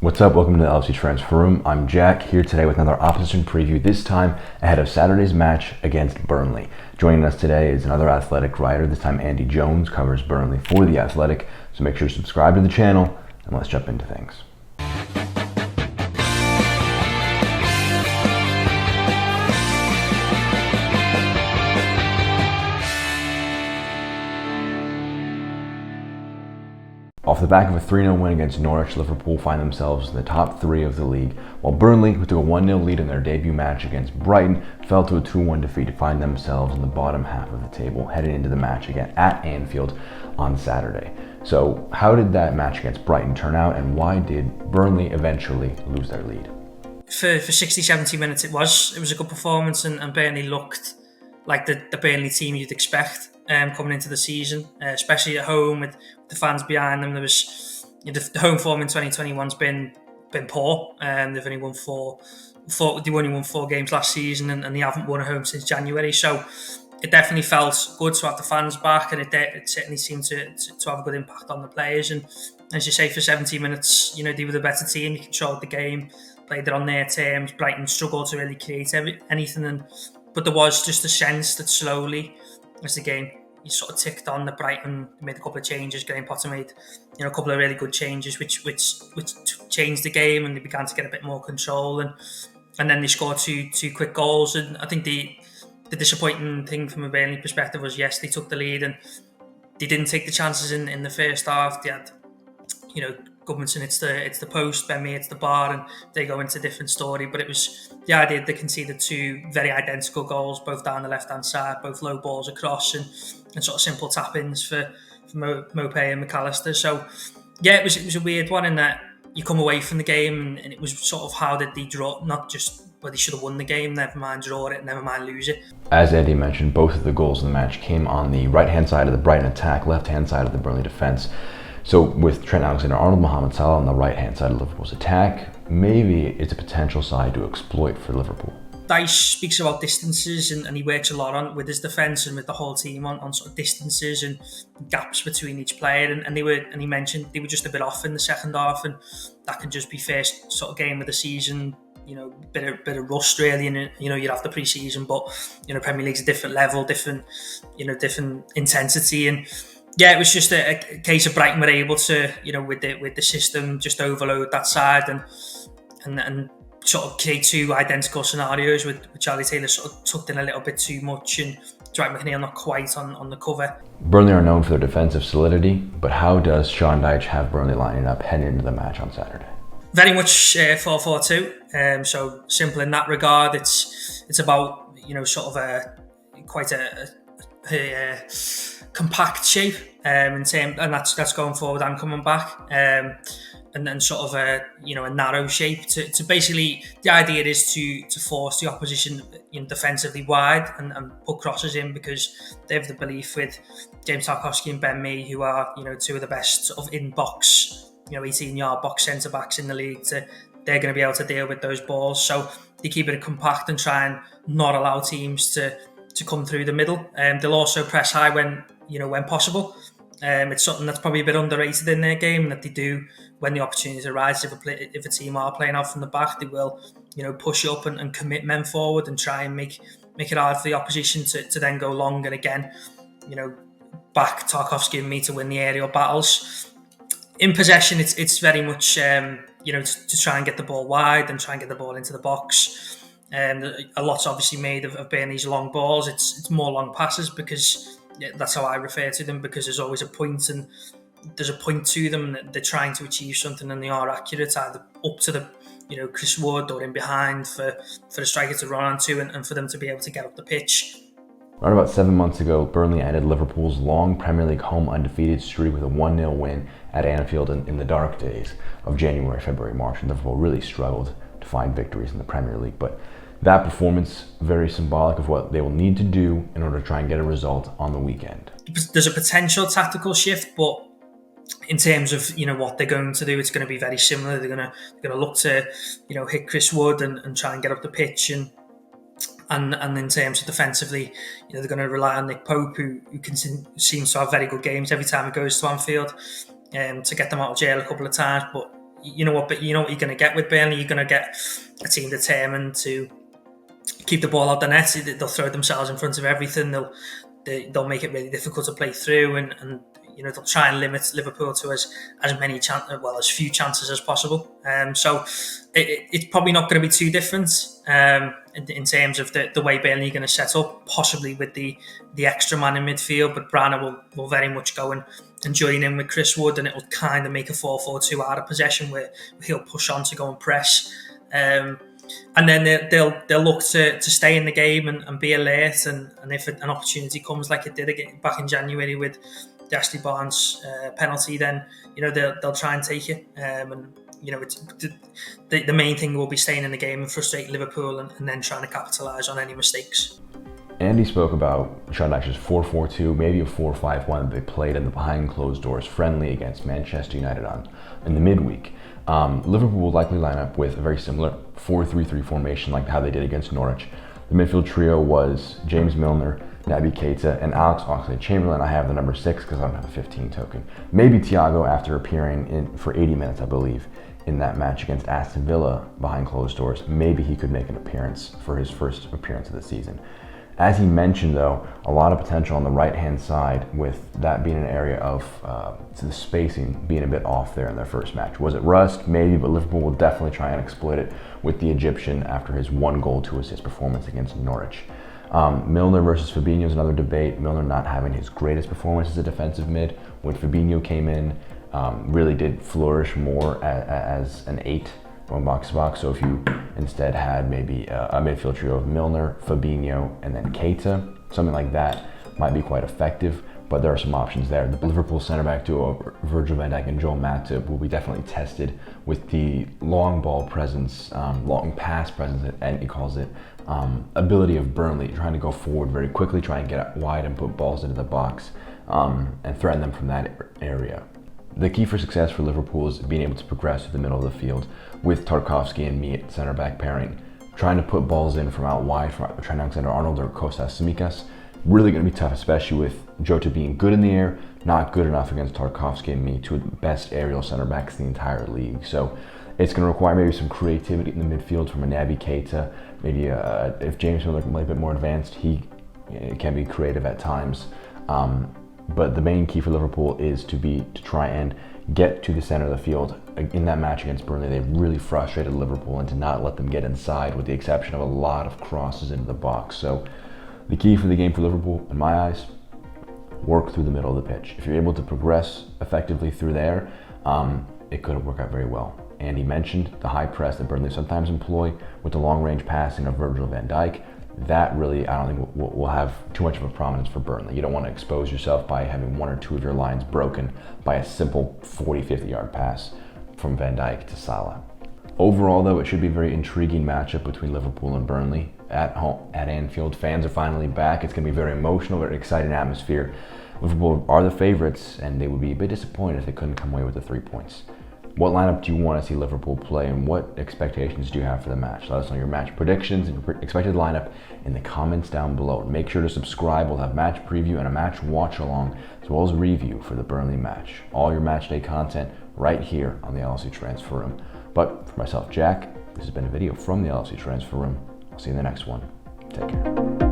What's up? Welcome to the LFC Transfer Room. I'm Jack, here today with another opposition preview, this time ahead of Saturday's match against Burnley. Joining us today is another Athletic writer, this time Andy Jones, covers Burnley for The Athletic. So make sure to subscribe to the channel, and let's jump into things. Off the back of a 3-0 win against Norwich, Liverpool find themselves in the top three of the league, while Burnley, who took a 1-0 lead in their debut match against Brighton, fell to a 2-1 defeat to find themselves in the bottom half of the table, heading into the match again at Anfield on Saturday. So how did that match against Brighton turn out, and why did Burnley eventually lose their lead? For 60-70 minutes it was a good performance, and Burnley looked like the Burnley team you'd expect coming into the season, especially at home with the fans behind them. There was the home form in 2021's been poor. They've only won four games last season, and they haven't won at home since January. So it definitely felt good to have the fans back, and it certainly seemed to have a good impact on the players. And as you say, for 70 minutes, they were the better team. They controlled the game, played it on their terms. Brighton struggled to really create anything, but there was just a sense that slowly, as the game sort of ticked on, that Brighton made a couple of changes. Graham Potter made a couple of really good changes, which changed the game, and they began to get a bit more control. And then they scored two quick goals. And I think the disappointing thing from a Burnley perspective was, yes, they took the lead and they didn't take the chances in the first half. They had, Goodmanson, it's the post, Benmy, it's the bar, and they go into a different story. But it was the idea they conceded two very identical goals, both down the left-hand side, both low balls across, and sort of simple tap-ins for Mopé and McAllister. So yeah, it was a weird one in that you come away from the game and it was sort of, how did they draw? Not just whether they should have won the game, never mind draw it, never mind lose it. As Eddie mentioned, both of the goals in the match came on the right-hand side of the Brighton attack, left-hand side of the Burnley defence. So with Trent Alexander-Arnold, Mohamed Salah on the right-hand side of Liverpool's attack, maybe it's a potential side to exploit for Liverpool. Dyche speaks about distances, and he works a lot with his defence and with the whole team on sort of distances and gaps between each player. And he mentioned they were just a bit off in the second half, and that can just be first sort of game of the season. Bit of rust really, and you'd have the pre-season, but Premier League's a different level, different intensity, and yeah, it was just a case of Brighton were able to, with the system, just overload that side and sort of create two identical scenarios with Charlie Taylor sort of tucked in a little bit too much and Dwight McNeil not quite on the cover. Burnley are known for their defensive solidity, but how does Sean Dyche have Burnley lining up heading into the match on Saturday? Very much 4-4-2. So simple in that regard. It's about sort of quite a compact shape and that's going forward and coming back, and then sort of a narrow shape to basically, the idea is to force the opposition defensively wide and put crosses in, because they have the belief with James Tarkowski and Ben Mee, who are two of the best sort of in-box 18-yard box centre-backs in the league, they're going to be able to deal with those balls. So they keep it compact and try and not allow teams to come through the middle. They'll also press high when possible. It's something that's probably a bit underrated in their game, that they do when the opportunity arises. If a team are playing out from the back, they will push up and commit men forward and try and make it hard for the opposition to then go long, and again back Tarkowski and me to win the aerial battles. In possession, it's very much to try and get the ball wide and try and get the ball into the box. A lot's obviously made of Burnley's long balls. It's more long passes, because that's how I refer to them, because there's always a point, and there's a point to them that they're trying to achieve something, and they are accurate, either up to the Chris Wood or in behind for the striker to run onto and for them to be able to get up the pitch. Around about 7 months ago, Burnley ended Liverpool's long Premier League home undefeated streak with a 1-0 win at Anfield in the dark days of January, February, March, and Liverpool really struggled to find victories in the Premier League. But that performance, very symbolic of what they will need to do in order to try and get a result on the weekend. There's a potential tactical shift, but in terms of what they're going to do, it's going to be very similar. They're going to look to hit Chris Wood and try and get up the pitch, and in terms of defensively, they're going to rely on Nick Pope, who seems to have very good games every time he goes to Anfield, to get them out of jail a couple of times. But you know what you're going to get with Burnley. You're going to get a team determined to keep the ball out the net. They'll throw themselves in front of everything. They'll make it really difficult to play through, and they'll try and limit Liverpool to as few chances as possible. So it's probably not going to be too different in terms of the way Burnley are going to set up, possibly with the extra man in midfield, but Brana will very much go and join in with Chris Wood, and it'll kind of make a 4-4-2 out of possession where he'll push on to go and press. And then they'll look to stay in the game and be alert, and if an opportunity comes like it did again back in January with the Ashley Barnes penalty, then they'll try and take it. And it's the main thing will be staying in the game and frustrating Liverpool, and then trying to capitalise on any mistakes. Andy spoke about Sean Dyche's 4-4-2, maybe a 4-5-1 that they played in the behind closed doors friendly against Manchester United in the midweek. Liverpool will likely line up with a very similar 4-3-3 formation like how they did against Norwich. The midfield trio was James Milner, Naby Keita, and Alex Oxlade-Chamberlain. I have the number 6 because I don't have a 15 token. Maybe Thiago after appearing for 80 minutes, I believe, in that match against Aston Villa behind closed doors. Maybe he could make an appearance for his first appearance of the season. As he mentioned, though, a lot of potential on the right-hand side, with that being an area of the spacing being a bit off there in their first match. Was it rust? Maybe, but Liverpool will definitely try and exploit it with the Egyptian after his 1-goal, 2-assist performance against Norwich. Milner versus Fabinho is another debate. Milner not having his greatest performance as a defensive mid. When Fabinho came in, really did flourish more as an 8 going box to box. So if you instead had maybe a midfield trio of Milner, Fabinho, and then Keita, something like that might be quite effective. But there are some options there. The Liverpool centre back duo, Virgil van Dijk and Joel Matip, will be definitely tested with the long ball presence, long pass presence, and he calls it, ability of Burnley, trying to go forward very quickly, try and get wide and put balls into the box, and threaten them from that area. The key for success for Liverpool is being able to progress to the middle of the field with Tarkowski and me at centre back pairing, trying to put balls in from out wide from Trent Alexander-Arnold or Kostas Tsimikas. Really going to be tough, especially with Jota being good in the air, not good enough against Tarkowski and me, two of the best aerial centre backs in the entire league. So it's going to require maybe some creativity in the midfield from a Naby Keita. Maybe if James Milner can play a bit more advanced, he can be creative at times. But the main key for Liverpool is to try and get to the center of the field. In that match against Burnley, they really frustrated Liverpool and to not let them get inside, with the exception of a lot of crosses into the box. So the key for the game for Liverpool, in my eyes, work through the middle of the pitch. If you're able to progress effectively through there, it could work out very well. And he mentioned the high press that Burnley sometimes employ with the long-range passing of Virgil van Dijk. That really, I don't think will have too much of a prominence for Burnley. You don't want to expose yourself by having one or two of your lines broken by a simple 40-50 yard pass from Van Dijk to Salah. Overall, though, it should be a very intriguing matchup between Liverpool and Burnley at home at Anfield. Fans are finally back. It's going to be very emotional, very exciting atmosphere. Liverpool are the favorites, and they would be a bit disappointed if they couldn't come away with the 3 points. What lineup do you want to see Liverpool play, and what expectations do you have for the match? Let us know your match predictions and your expected lineup in the comments down below. Make sure to subscribe. We'll have match preview and a match watch along, as well as a review for the Burnley match. All your match day content right here on the LFC Transfer Room. But for myself, Jack, this has been a video from the LFC Transfer Room. I'll see you in the next one. Take care.